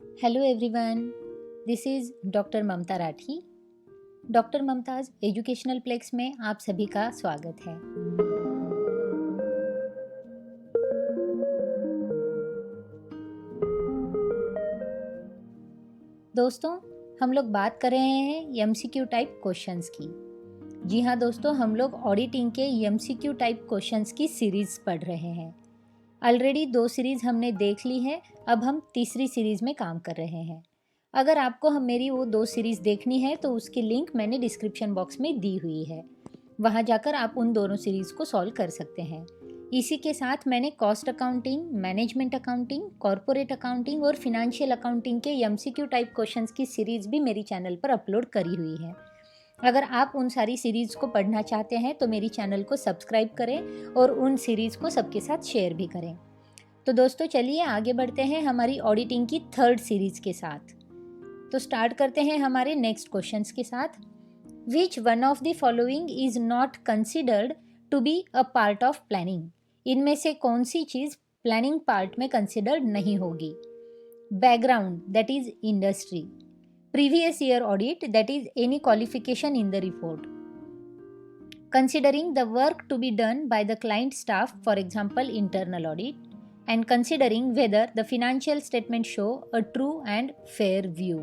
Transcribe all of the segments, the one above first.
Hello everyone, this is doctor Mamta Rathi. Doctor Mamta's educational plex में आप सभी का स्वागत है। दोस्तों, हम लोग बात कर रहे हैं एमसीक्यू टाइप क्वेश्चंस की। जी हाँ दोस्तों, हम लोग ऑडिटिंग के एमसीक्यू टाइप क्वेश्चंस की सीरीज़ पढ़ रहे हैं। ऑलरेडी 2 सीरीज़ हमने देख ली है, अब हम तीसरी सीरीज़ में काम कर रहे हैं। अगर आपको मेरी वो 2 सीरीज़ देखनी है तो उसकी लिंक मैंने डिस्क्रिप्शन बॉक्स में दी हुई है। वहाँ जाकर आप उन दोनों सीरीज़ को सॉल्व कर सकते हैं। इसी के साथ मैंने cost accounting, management accounting, corporate accounting और फिनेंशियल अकाउंटिंग के एमसीक्यू टाइप क्वेश्चंस की सीरीज़ भी मेरी चैनल पर अपलोड करी हुई है। अगर आप उन सारी सीरीज़ को पढ़ना चाहते हैं तो मेरी चैनल को सब्सक्राइब करें और उन सीरीज़ को सबके साथ शेयर भी करें। तो दोस्तों चलिए आगे बढ़ते हैं हमारी ऑडिटिंग की थर्ड सीरीज़ के साथ। तो स्टार्ट करते हैं हमारे नेक्स्ट क्वेश्चंस के साथ। Which one of the following is not considered to be a part of planning? इनमें से कौन सी चीज़ प्लानिंग पार्ट में कंसिडर्ड नहीं होगी? Background, that is industry. Previous year audit, that is any qualification in the report. Considering the work to be done by the client staff, for example internal audit, and considering whether the financial statements show a true and fair view.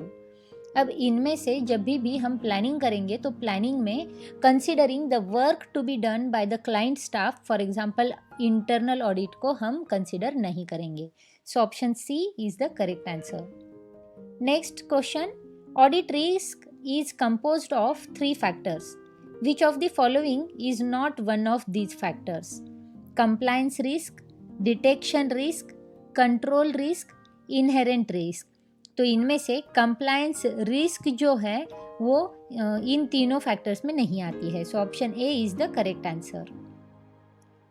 अब इनमें से जब भी हम planning करेंगे तो planning में considering the work to be done by the client staff, for example internal audit को हम कंसिडर नहीं करेंगे। So option C is the correct answer. Next question, audit risk is composed of 3 factors. Which of the following is not one of these factors? Compliance risk, detection risk, control risk, inherent risk. तो इनमें से compliance risk जो है वो इन तीनों factors में नहीं आती है। So option A is the correct answer.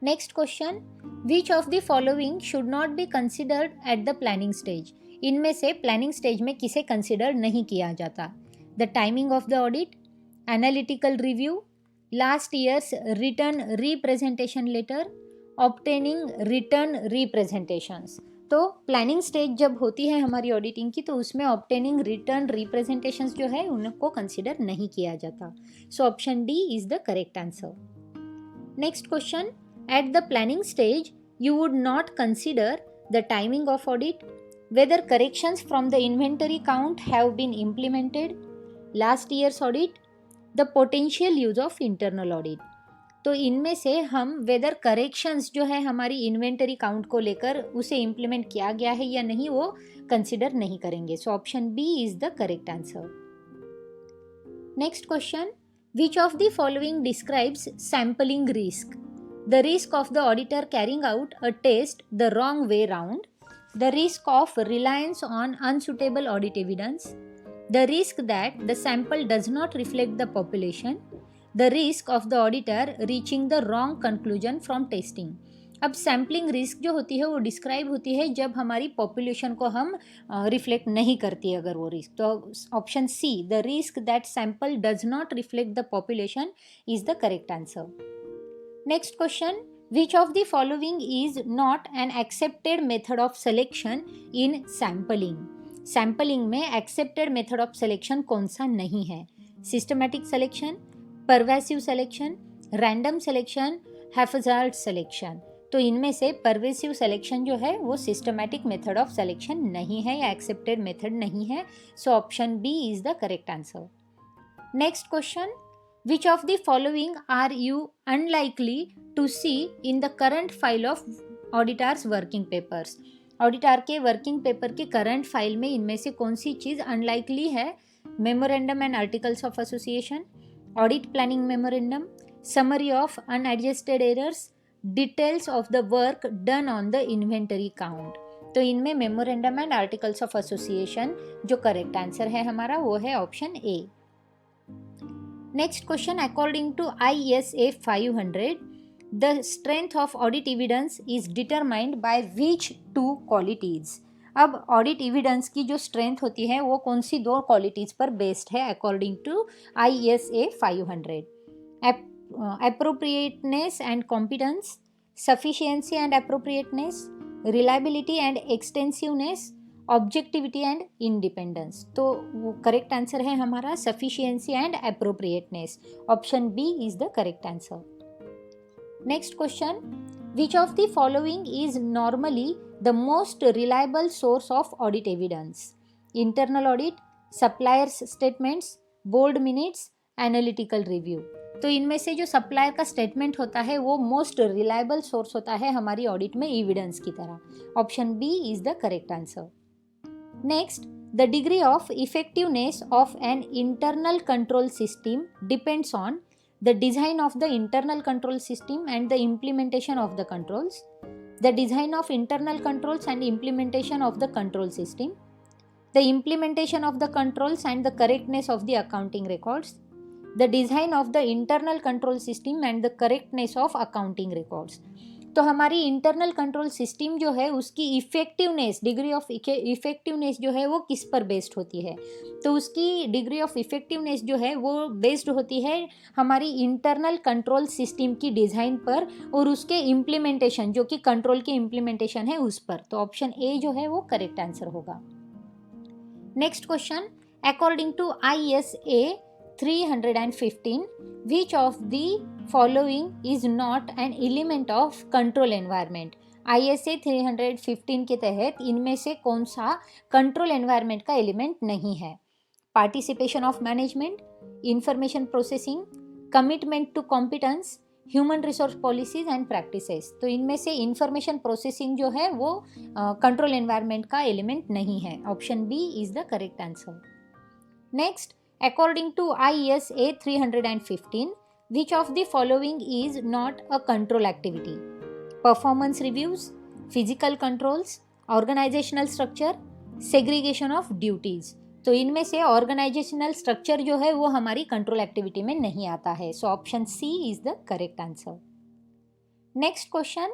Next question, which of the following should not be considered at the planning stage? इनमें से प्लानिंग स्टेज में किसे कंसिडर नहीं किया जाता? The timing of the audit, analytical review, last years return representation letter, obtaining return representations. तो planning stage जब होती है हमारी ऑडिटिंग की तो उसमें ऑब्टेनिंग रिटर्न रिप्रेजेंटेशंस जो है उनको कंसिडर नहीं किया जाता। सो option D is the correct answer. Next question, eight the planning stage you would not consider the timing of audit, whether corrections from the inventory count have been implemented, last year's audit, the potential use of internal audit. तो इनमें से हम weather corrections जो है हमारी inventory count को लेकर उसे इम्प्लीमेंट किया गया है या नहीं वो कंसिडर नहीं करेंगे। So option B is the correct answer. Next question, which of the following describes sampling risk? The risk of the auditor carrying out a test the wrong way round, the risk of reliance on unsuitable audit evidence, the risk that the sample does not reflect the population, the risk of the auditor reaching the wrong conclusion from testing. अब sampling risk जो होती है वो describe होती है जब हमारी population को हम रिफ्लेक्ट नहीं करती है अगर वो रिस्क। तो option C, the risk that sample does not reflect the population is the correct answer. Next question, which of the following is not an accepted method of selection in sampling? Sampling में accepted method of selection कौन सा नहीं है? Systematic selection, pervasive selection, random selection, haphazard selection. तो इनमें से pervasive selection जो है वो सिस्टमैटिक मेथड ऑफ सिलेक्शन नहीं है या एक्सेप्टेड मेथड नहीं है। So option B is the correct answer. Next question, which of the following are you unlikely to see in the current file of auditors working papers? Auditor के working paper के current file में इनमें से कौन सी चीज़ unlikely है? Memorandum and articles of association, audit planning memorandum, summary of unadjusted errors, details of the work done on the inventory count. तो इनमें memorandum and articles of association जो करेक्ट आंसर है हमारा वो है option A. Next question, according to ISA 500, the strength of audit evidence is determined by which 2 qualities? अब audit evidence की जो स्ट्रेंथ होती है वो कौन सी 2 क्वालिटीज पर बेस्ड है according to ISA 500? Appropriateness and competence, sufficiency and appropriateness, reliability and extensiveness, objectivity and independence. तो वो करेक्ट आंसर है हमारा sufficiency and appropriateness. Option B is the correct answer. Next question, which of the following is normally the most reliable source of audit evidence? Internal audit, suppliers statements, board minutes, analytical review. तो इनमें से जो supplier का statement होता है वो most reliable source होता है हमारी ऑडिट में एविडेंस की तरह। Option B is the correct answer. Next, the degree of effectiveness of an internal control system depends on the design of the internal control system and the implementation of the controls, the design of internal controls and implementation of the control system, the implementation of the controls and the correctness of the accounting records, the design of the internal control system and the correctness of accounting records। तो हमारी internal control system जो है उसकी effectiveness, degree of effectiveness जो है वो किस पर बेस्ड होती है? तो उसकी डिग्री ऑफ इफेक्टिवनेस जो है वो बेस्ड होती है हमारी इंटरनल कंट्रोल सिस्टम की डिज़ाइन पर और उसके इम्प्लीमेंटेशन, जो कि कंट्रोल के इम्प्लीमेंटेशन है उस पर। तो ऑप्शन ए जो है वो करेक्ट आंसर होगा। Next question, according to ISA 315, which of the following is not an element of control environment? ISA 315 के तहत इनमें से कौन सा कंट्रोल एनवायरनमेंट का एलिमेंट नहीं है? Participation of management, information processing, commitment to competence, human resource policies and practices. तो इनमें से इंफॉर्मेशन प्रोसेसिंग जो है वो कंट्रोल एनवायरनमेंट का एलिमेंट नहीं है। Option B is the correct answer. Next, according to ISA 315, which of the following is not a control activity? Performance reviews, physical controls, organizational structure, segregation of duties। तो इनमें से organisational structure जो है वो हमारी control activity में नहीं आता है। So option C is the correct answer. Next question,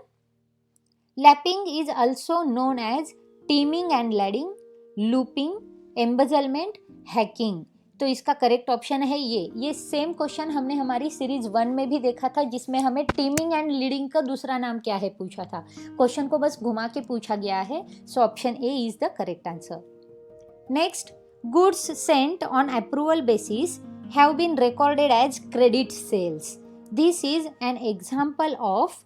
lapping is also known as teeming and lading, looping, embezzlement, hacking. तो इसका करेक्ट ऑप्शन है ये सेम क्वेश्चन हमने हमारी सीरीज 1 में भी देखा था, जिसमें हमें टीमिंग एंड लीडिंग का दूसरा नाम क्या है पूछा था। क्वेश्चन को बस घुमा के पूछा गया है। So option A is the correct answer. Next, goods sent on approval basis have been recorded as credit sales. This is an example of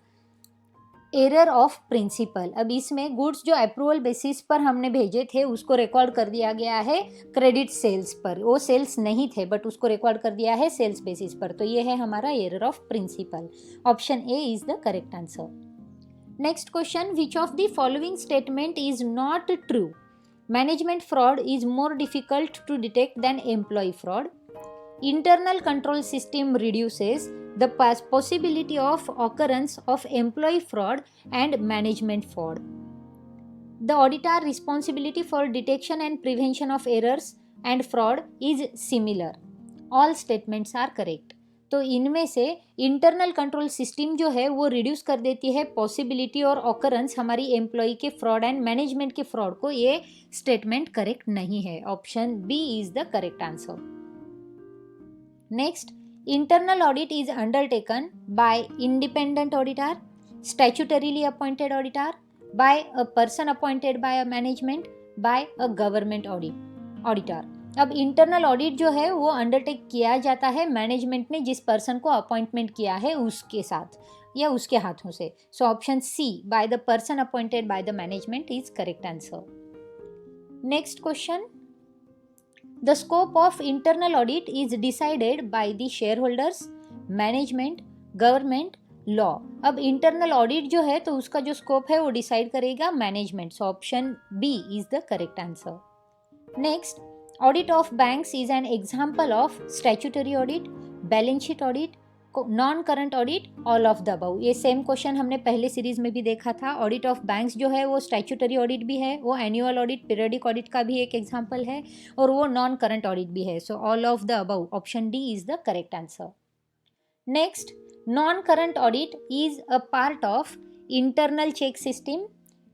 error of principle. अब इसमें गुड्स जो अप्रूवल बेसिस पर हमने भेजे थे उसको रिकॉर्ड कर दिया गया है क्रेडिट सेल्स पर। वो सेल्स नहीं थे बट उसको रिकॉर्ड कर दिया है सेल्स बेसिस पर। तो ये है हमारा error of principle. Option A is the correct answer. Next question, which of the following statement is not true? Management fraud is more difficult to detect than employ fraud, internal control system reduces the possibility of occurrence of employee fraud and management fraud, the auditor responsibility for detection and prevention of errors and fraud is similar। all statements are correct। तो इनमें से internal control system जो है वो reduce कर देती है possibility और ऑकरेंस हमारी एम्प्लॉय के फ्रॉड एंड मैनेजमेंट के फ्रॉड को। ये स्टेटमेंट करेक्ट नहीं है। Option B is the correct answer. Next, internal audit is undertaken by independent auditor, statutorily appointed auditor, by a person appointed by a management, by a government auditor। अब internal audit जो है वो undertake किया जाता है management ने जिस person को अपॉइंटमेंट किया है उसके साथ या उसके हाथों से। So option C, by the person appointed by the management, is correct answer. Next question, the scope of internal audit is decided by the shareholders, management, government, law। अब इंटरनल ऑडिट जो है तो उसका जो स्कोप है वो decide करेगा management. So option B is the correct answer. Next, audit of banks is an example of statutory audit, balance sheet audit, non current audit, all of the above. ये same question हमने पहले series में भी देखा था। Audit of banks जो है वो स्टैट्यूटरी ऑडिट भी है, वो एनुअल ऑडिट, पीरियडिक ऑडिट का भी एक एग्जांपल है, और वो नॉन करंट ऑडिट भी है। So all of the above, option D is the correct answer. Next, non current audit is a part of internal check system,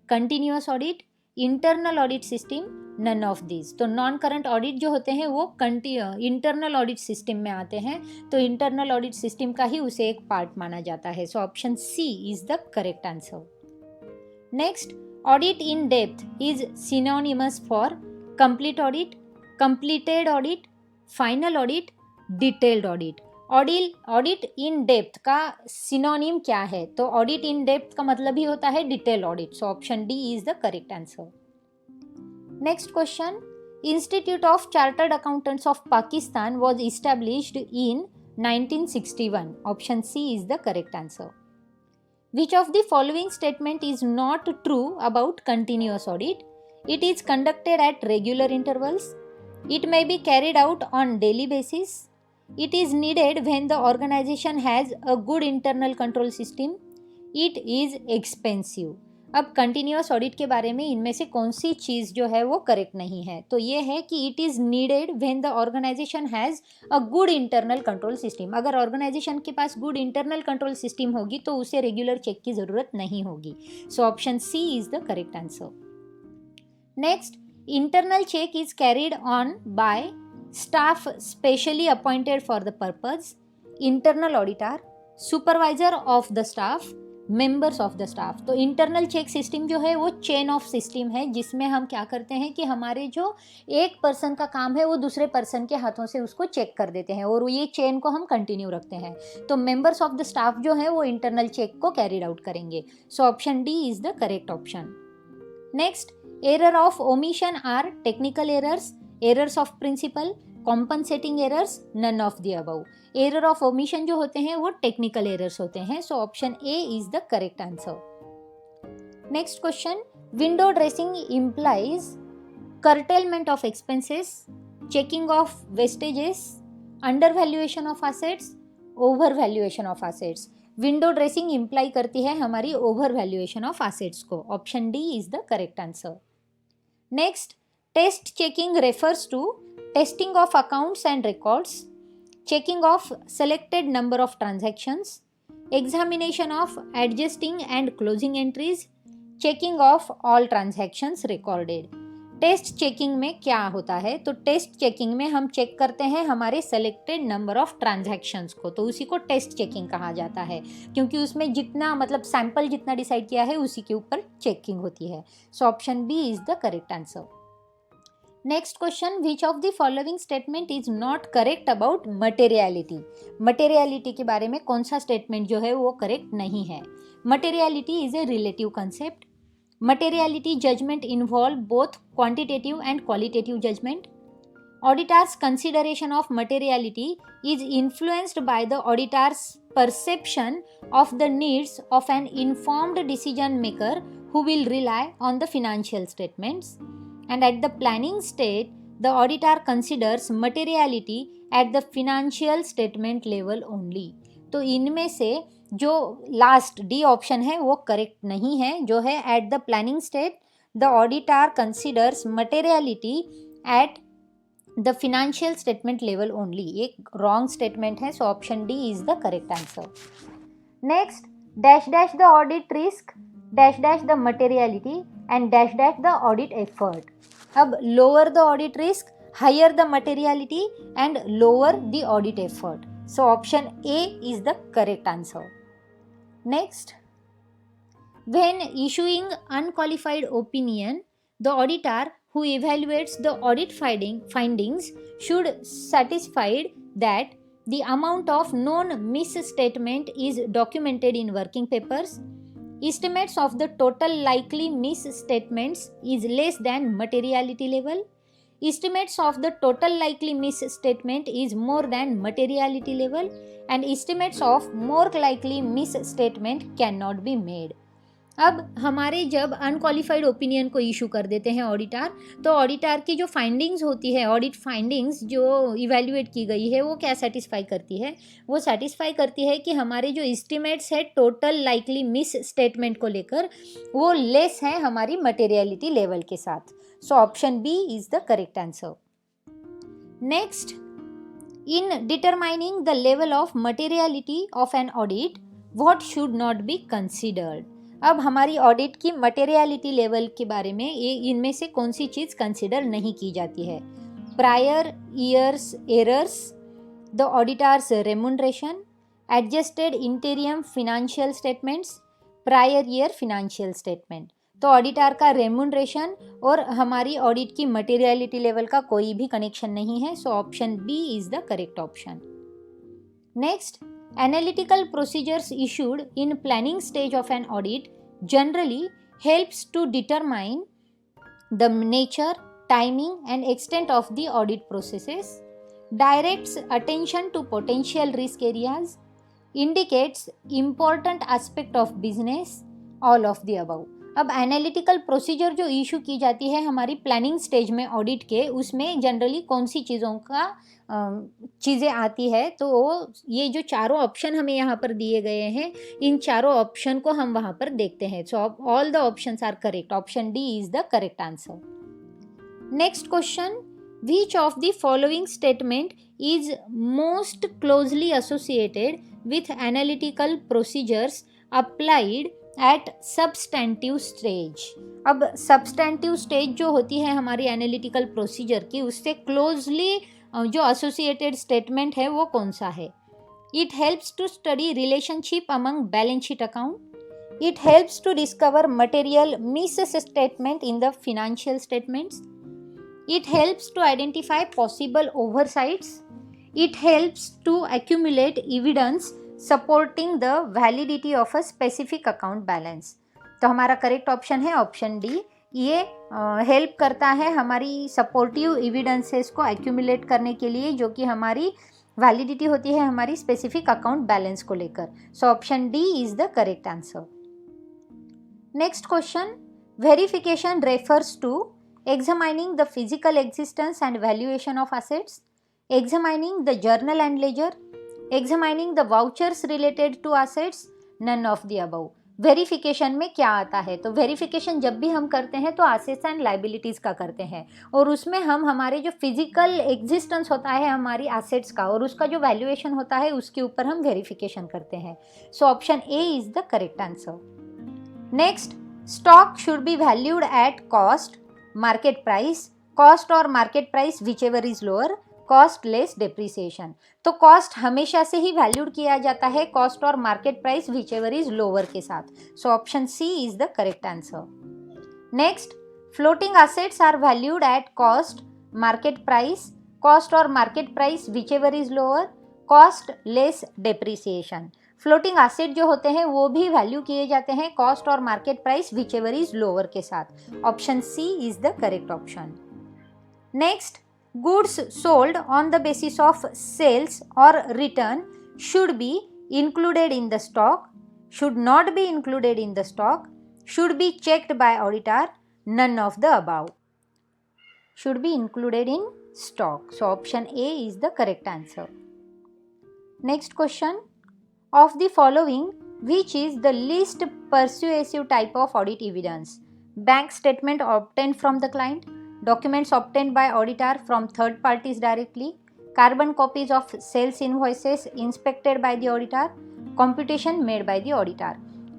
continuous audit, internal audit system, none of this. तो non current audit जो होते हैं वो internal audit system में आते हैं। तो internal audit system का ही उसे एक पार्ट माना जाता है। So option C is the correct answer. Next, Audit in depth is synonymous for complete audit, completed audit, final audit, detailed audit. Audit in depth का सिनोनिम क्या है? तो ऑडिट इन डेप्थ का मतलब ही होता है detail audit. So option D is the correct answer. Next question. Institute of chartered accountants of Pakistan was established in 1961. Option C is the correct answer. Which of the following statement is not true about continuous audit? It is conducted at regular intervals. It may be carried out on daily basis. It is needed when the organization has a good internal control system. It is expensive. अब continuous audit के बारे में इनमें से कौन सी चीज़ जो है वो करेक्ट नहीं है? तो ये है कि it is needed when the organisation has a good internal control system. अगर ऑर्गेनाइजेशन के पास गुड इंटरनल कंट्रोल सिस्टम होगी तो उसे रेगुलर चेक की ज़रूरत नहीं होगी. So option C is the correct answer. Next. Internal check is carried on by staff specially appointed for the purpose, internal auditor, supervisor of the staff, members of the staff. तो internal check system जो है वो chain of system है जिसमें हम क्या करते हैं कि हमारे जो एक पर्सन का काम है वो दूसरे पर्सन के हाथों से उसको चेक कर देते हैं और ये चेन को हम कंटिन्यू रखते हैं. तो मेंबर्स ऑफ द स्टाफ जो है वो इंटरनल चेक को कैरिड आउट करेंगे. So option D is the correct option. Next. Error of omission are technical errors, errors of principle, compensating errors, none of the above. Error of omission जो होते हैं वो technical errors होते हैं. So option A is the correct answer. Next question. Window dressing implies curtailment of expenses, checking of wastages, undervaluation of assets, overvaluation of assets. Window dressing imply करती है हमारी overvaluation of assets को. Option D is the correct answer. Next. Test checking refers to testing of accounts and records, checking of selected number of transactions, examination of adjusting and closing entries, checking of all transactions recorded. Test checking में क्या होता है? तो test checking में हम check करते हैं हमारे सेलेक्टेड नंबर ऑफ ट्रांजैक्शंस को, तो उसी को टेस्ट चेकिंग कहा जाता है क्योंकि उसमें जितना मतलब सैंपल जितना डिसाइड किया है उसी के ऊपर चेकिंग होती है. So option B is the correct answer. Next question. Which of the following statement is not correct about materiality? Materiality के बारे में कौन सा स्टेटमेंट जो है वो करेक्ट नहीं है? Materiality is a relative concept. Materiality judgement involve both quantitative and qualitative judgement. Auditor's consideration of materiality is influenced by the auditor's perception of the needs of an informed decision maker who will rely on the financial statements. And at the planning stage, the auditor considers materiality at the financial statement level only. तो इनमें से जो last D option है वो correct नहीं है, जो है at the planning stage the auditor considers materiality at the financial statement level only. एक रॉन्ग स्टेटमेंट है. So option D is the correct answer. Next. Dash dash the audit risk, dash dash the materiality and dash dash the audit effort. अब lower the audit risk, higher the materiality and lower the audit effort. So option A is the correct answer. Next. When issuing unqualified opinion, the auditor who evaluates the audit findings should satisfied that the amount of known misstatement is documented in working papers. Estimates of the total likely misstatements is less than materiality level. Estimates of the total likely misstatement is more than materiality level, and estimates of more likely misstatement cannot be made. अब हमारे जब unqualified opinion को issue कर देते हैं auditor, तो auditor की जो फाइंडिंग्स होती है, ऑडिट फाइंडिंग्स जो इवैल्यूएट की गई है वो क्या सेटिस्फाई करती है? वो सेटिस्फाई करती है कि हमारे जो एस्टिमेट्स है टोटल लाइकली मिस स्टेटमेंट को लेकर वो लेस है हमारी मटेरियलिटी लेवल के साथ. So option B is the correct answer. Next. In determining the level of materiality of an audit, what should not be considered? अब हमारी ऑडिट की मटेरियलिटी लेवल के बारे में ये इनमें से कौन सी चीज़ कंसिडर नहीं की जाती है? Prior years errors, the auditors remuneration, adjusted इंटीरियम financial statements, prior year financial statement. तो ऑडिटर का रेम्यूनरेशन और हमारी ऑडिट की मटेरियलिटी लेवल का कोई भी कनेक्शन नहीं है, so option B is the correct option. Next, analytical procedures issued in planning stage of an audit generally helps to determine the nature, timing and extent of the audit processes, directs attention to potential risk areas, indicates important aspect of business, all of the above। अब analytical procedure जो issue की जाती है हमारी planning stage में audit के, उसमें generally कौन सी चीज़ें आती है, तो ये जो चारों ऑप्शन हमें यहाँ पर दिए गए हैं, इन चारों ऑप्शन को हम वहाँ पर देखते हैं। So all the options are correct, option D is the correct answer. Next question, which of the following statement is most closely associated with analytical procedures applied at substantive stage? अब substantive stage जो होती है हमारी analytical procedure की, उससे closely जो associated statement है वो कौन सा है? It helps to study relationship among balance sheet account. It helps to discover material misstatement in the financial statements. It helps to identify possible oversights. It helps to accumulate evidence supporting the validity of a specific account balance. तो हमारा correct option है option D. ये help करता है हमारी supportive evidences को accumulate करने के लिए, जो कि हमारी वैलिडिटी होती है हमारी स्पेसिफिक अकाउंट बैलेंस को लेकर। So option D is the correct answer. Next question, verification refers to examining the physical existence and valuation of assets, examining the journal and ledger, examining the vouchers related to assets, none of the above। Verification में क्या आता है? तो verification जब भी हम करते हैं तो असेट्स एंड लाइबिलिटीज का करते हैं, और उसमें हम हमारे जो फिजिकल एग्जिस्टेंस होता है हमारी एसेट्स का और उसका जो वैल्यूएशन होता है उसके ऊपर हम वेरिफिकेशन करते हैं। So option A is the correct answer. Next, stock should be valued at cost, market price, cost और market price whichever is lower, cost less depreciation. तो कॉस्ट हमेशा से ही वैल्यूड किया जाता है कॉस्ट और market price whichever is lower के साथ। So option C is the correct answer. Next, floating assets are valued at cost, market price, cost और market price whichever is lower, cost less depreciation. Floating asset जो होते हैं वो भी value किए जाते हैं कॉस्ट और market price whichever is lower के साथ। Option C is the correct option. Next, goods sold on the basis of sales और return should be included in the stock, should not be included in the stock, should be checked by auditor, none of the above. Should be included in stock. So option A is the correct answer. Next question, of the following which is the least persuasive type of audit evidence? Bank statement obtained from the client, documents obtained by auditor from third parties directly, carbon copies of sales invoices inspected by the auditor, computation made by the auditor।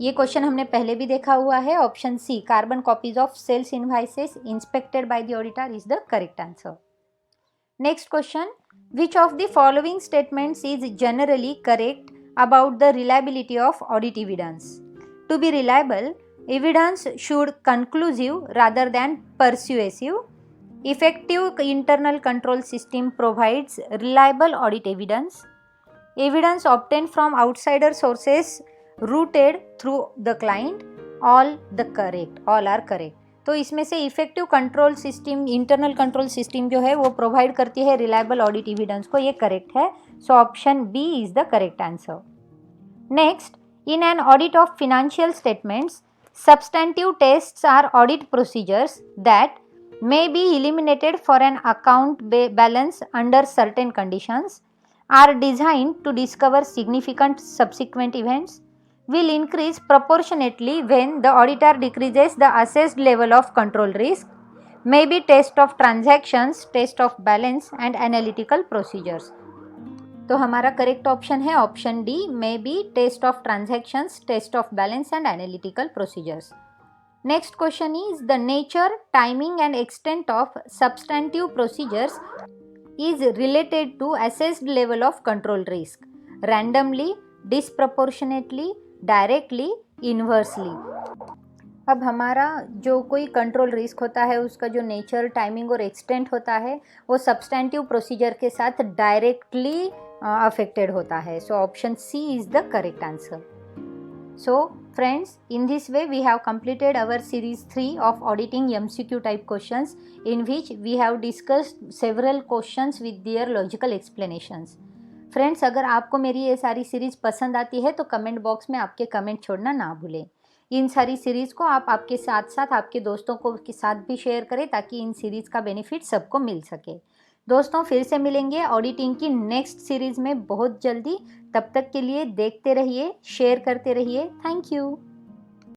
ये question हमने पहले भी देखा हुआ है। Option C, carbon copies of sales invoices inspected by the auditor is the correct answer. Next question, which of the following statements is generally correct about the reliability of audit evidence? To be reliable, evidence should conclusive rather than persuasive. Effective internal control system provides reliable audit evidence. Evidence obtained from outsider sources routed through the client, all are correct। तो इसमें से effective control system, internal control system जो है वो provide करती है reliable audit evidence को, ये करेक्ट है। So option B is the correct answer. Next, in an audit of financial statements, substantive tests are audit procedures that may be eliminated for an account balance under certain conditions, are designed to discover significant subsequent events, will increase proportionately when the auditor decreases the assessed level of control risk, may be test of transactions, test of balance and analytical procedures। तो हमारा correct option है option D, may be test of transactions, test of balance and analytical procedures. Next question is, the nature, timing and extent of substantive procedures is related to assessed level of control risk, randomly, disproportionately, directly, inversely। अब हमारा जो कोई control risk होता है उसका जो nature, timing और extent होता है वो सब्सटेंटिव प्रोसीजर के साथ डायरेक्टली अफेक्टेड होता है. So option C is the correct answer. So friends, in this way we have completed our series 3 of auditing MCQ type questions, in which we have discussed several questions with their logical explanations. Friends, अगर आपको मेरी ये सारी series पसंद आती है तो comment box में आपके कमेंट छोड़ना ना भूलें. इन सारी सीरीज़ को आप आपके साथ साथ आपके दोस्तों को के साथ भी शेयर करें ताकि इन सीरीज़ का बेनिफिट सबको मिल सके. दोस्तों, फिर से मिलेंगे ऑडिटिंग की नेक्स्ट सीरीज़ में बहुत जल्दी. तब तक के लिए देखते रहिए, शेयर करते रहिए. Thank you.